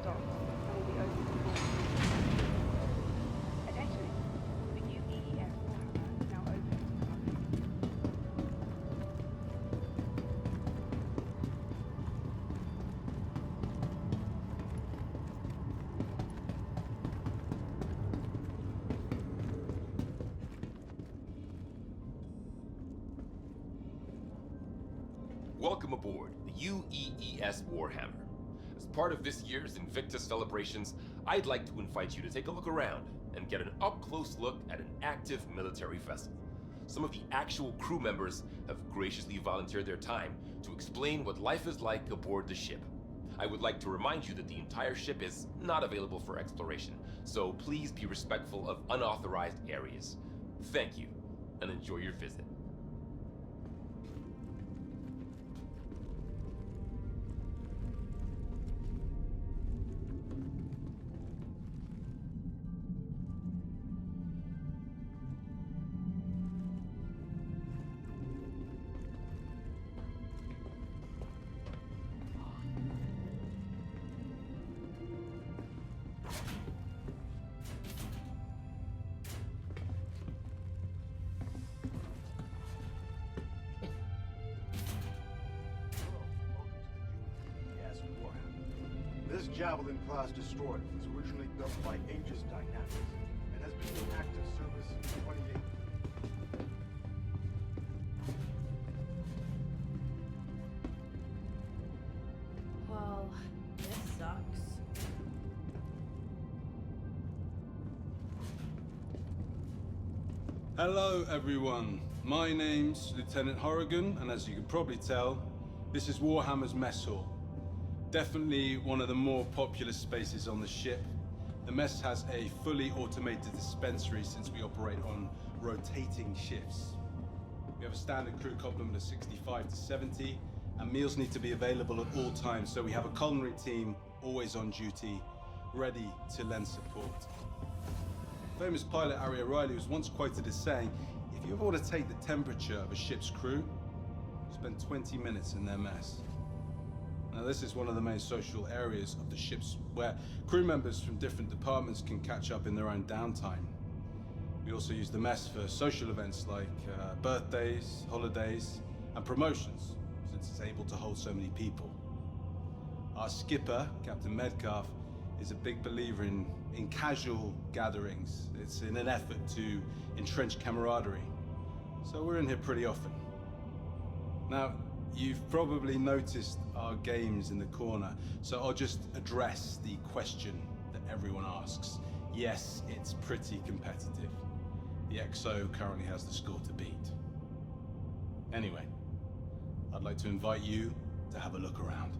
docked and will be open for board. Attention, the UEES Warhammer is now open to the public. Welcome aboard the UEES Warhammer. As part of this year's Invictus celebrations, I'd like to invite you to take a look around and get an up-close look at an active military vessel. Some of the actual crew members have graciously volunteered their time to explain what life is like aboard the ship. I would like to remind you that the entire ship is not available for exploration, so please be respectful of unauthorized areas. Thank you, and enjoy your visit. This Javelin class destroyer was originally built by Aegis Dynamics and has been in active service since 28. Well, this sucks. Hello everyone, my name's Lieutenant Horrigan, and as you can probably tell, this is Warhammer's mess hall. Definitely one of the more popular spaces on the ship. The mess has a fully automated dispensary since we operate on rotating shifts. We have a standard crew complement of 65 to 70, and meals need to be available at all times, so we have a culinary team always on duty, ready to lend support. Famous pilot Harry O'Reilly was once quoted as saying, if you ever want to take the temperature of a ship's crew, spend 20 minutes in their mess. Now this is one of the main social areas of the ships where crew members from different departments can catch up in their own downtime. We also use the mess for social events like birthdays, holidays, and promotions, since it's able to hold so many people. Our skipper, Captain Medcalf, is a big believer in casual gatherings. It's in an effort to entrench camaraderie. So we're in here pretty often. Now, you've probably noticed our games in the corner, so I'll just address the question that everyone asks. Yes, it's pretty competitive. The XO currently has the score to beat. Anyway, I'd like to invite you to have a look around.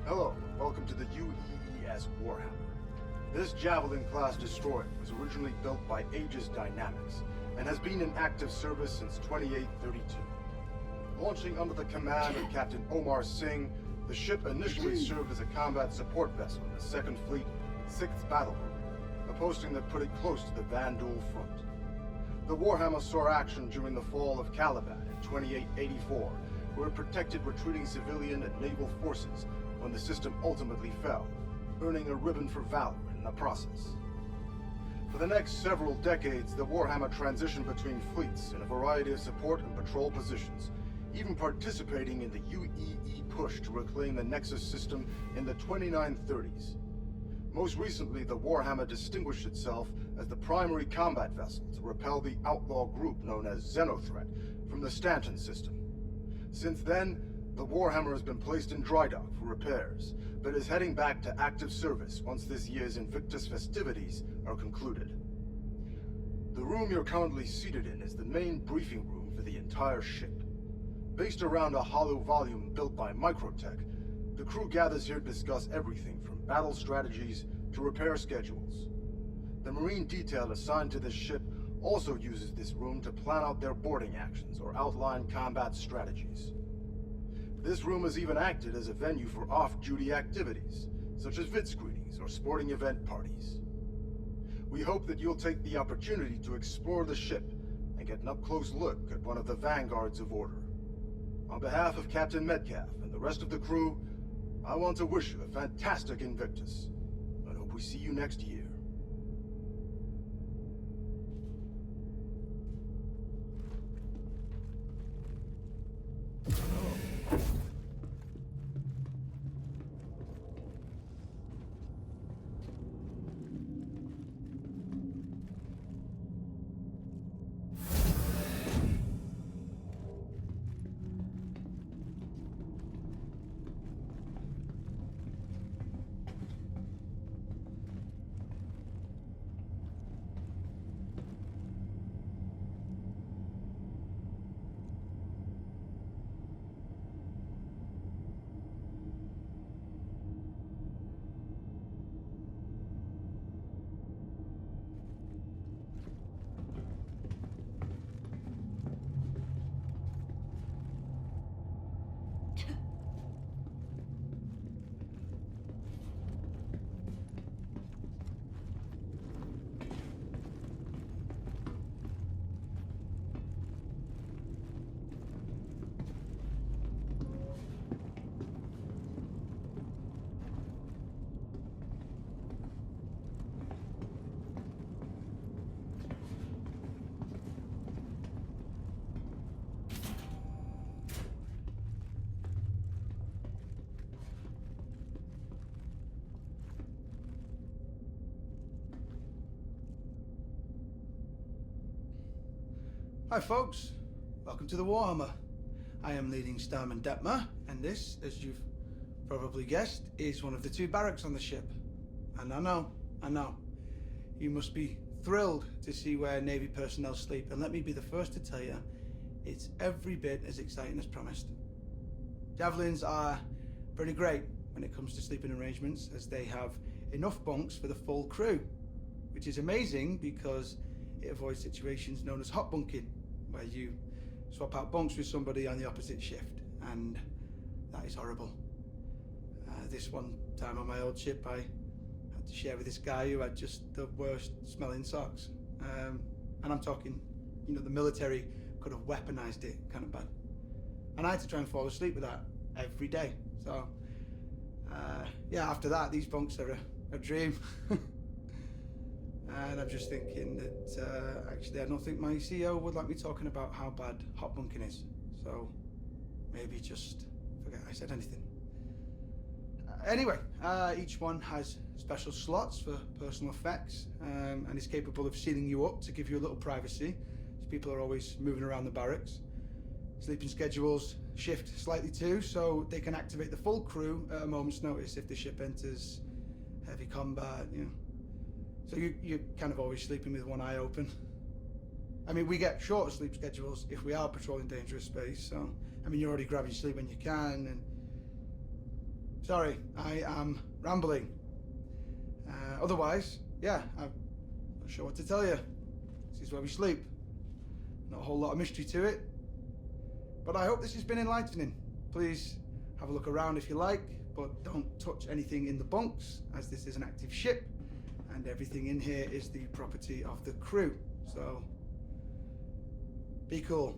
Hello, welcome to the UEES Warhammer. This Javelin class destroyer was originally built by Aegis Dynamics and has been in active service since 2832. Launching under the command of Captain Omar Singh, the ship initially served as a combat support vessel in the 2nd Fleet, 6th Battle Group, a posting that put it close to the Van Duel front. The Warhammer saw action during the fall of Caliban in 2884, where it protected retreating civilian and naval forces when the system ultimately fell, earning a ribbon for valor in the process. For the next several decades, the Warhammer transitioned between fleets in a variety of support and patrol positions, even participating in the UEE push to reclaim the Nexus system in the 2930s. Most recently, the Warhammer distinguished itself as the primary combat vessel to repel the outlaw group known as Xenothreat from the Stanton system. Since then, the Warhammer has been placed in dry dock for repairs, but is heading back to active service once this year's Invictus festivities are concluded. The room you're currently seated in is the main briefing room for the entire ship. Based around a hollow volume built by Microtech, the crew gathers here to discuss everything from battle strategies to repair schedules. The Marine detail assigned to this ship also uses this room to plan out their boarding actions or outline combat strategies. This room has even acted as a venue for off-duty activities, such as vid screenings or sporting event parties. We hope that you'll take the opportunity to explore the ship and get an up-close look at one of the vanguards of order. On behalf of Captain Metcalf and the rest of the crew, I want to wish you a fantastic Invictus, and hope we see you next year. Hi folks, welcome to the Warhammer. I am leading Starman Detmer, and this, as you've probably guessed, is one of the two barracks on the ship. And I know, you must be thrilled to see where Navy personnel sleep, and let me be the first to tell you, it's every bit as exciting as promised. Javelins are pretty great when it comes to sleeping arrangements, as they have enough bunks for the full crew, which is amazing because it avoids situations known as hot bunking, where you swap out bunks with somebody on the opposite shift, and that is horrible. This one time on my old ship, I had to share with this guy who had just the worst smelling socks. And I'm talking, the military could have weaponized it kind of bad. And I had to try and fall asleep with that every day. So, yeah, after that, these bunks are a dream. And I'm just thinking that, actually, I don't think my CEO would like me talking about how bad hot bunking is. So, maybe just forget I said anything. Anyway, each one has special slots for personal effects, and is capable of sealing you up to give you a little privacy, as people are always moving around the barracks. Sleeping schedules shift slightly too, so they can activate the full crew at a moment's notice if the ship enters heavy combat, So you're kind of always sleeping with one eye open. I mean, we get shorter sleep schedules if we are patrolling dangerous space, so, you already grab your sleep when you can, and... Sorry, I am rambling. Otherwise, yeah, I'm not sure what to tell you. This is where we sleep. Not a whole lot of mystery to it. But I hope this has been enlightening. Please have a look around if you like, but don't touch anything in the bunks, as this is an active ship. And everything in here is the property of the crew, so be cool.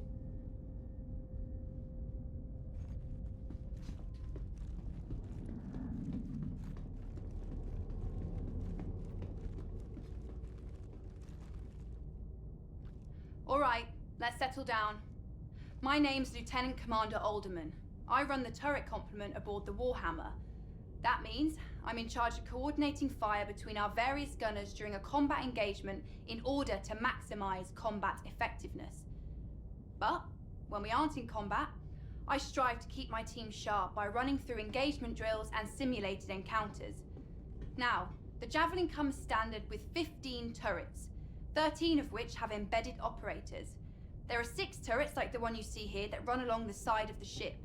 All right, let's settle down. My name's Lieutenant Commander Alderman. I run the turret complement aboard the Warhammer. That means I'm in charge of coordinating fire between our various gunners during a combat engagement in order to maximize combat effectiveness. But when we aren't in combat, I strive to keep my team sharp by running through engagement drills and simulated encounters. Now, the Javelin comes standard with 15 turrets, 13 of which have embedded operators. There are 6 turrets like the one you see here that run along the side of the ship,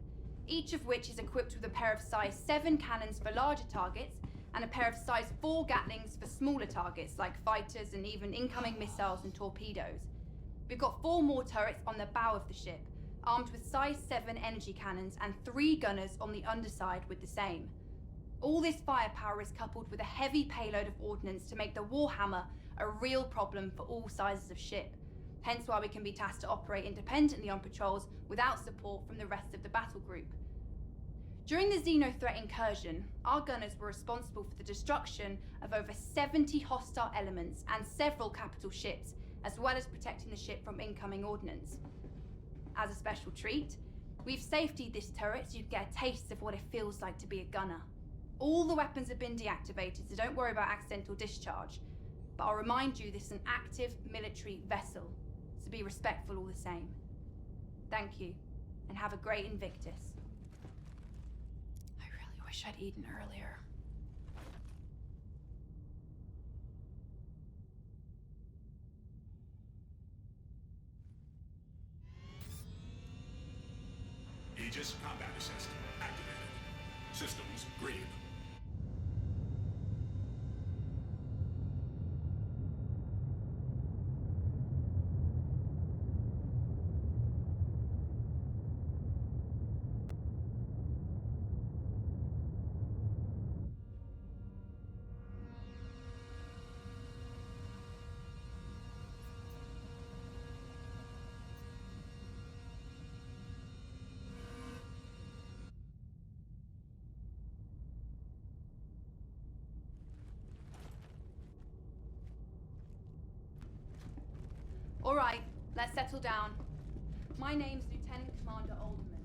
each of which is equipped with a pair of size 7 cannons for larger targets and a pair of size 4 Gatlings for smaller targets like fighters and even incoming missiles and torpedoes. We've got 4 more turrets on the bow of the ship, armed with size 7 energy cannons and 3 gunners on the underside with the same. All this firepower is coupled with a heavy payload of ordnance to make the Warhammer a real problem for all sizes of ship, hence why we can be tasked to operate independently on patrols without support from the rest of the battle group. During the Xeno threat incursion, our gunners were responsible for the destruction of over 70 hostile elements and several capital ships, as well as protecting the ship from incoming ordnance. As a special treat, we've safetied this turret so you get a taste of what it feels like to be a gunner. All the weapons have been deactivated, so don't worry about accidental discharge. But I'll remind you this is an active military vessel, so be respectful all the same. Thank you, and have a great Invictus. I really wish I'd eaten earlier. Aegis combat assist activated. Systems green. All right, let's settle down. My name's Lieutenant Commander Alderman.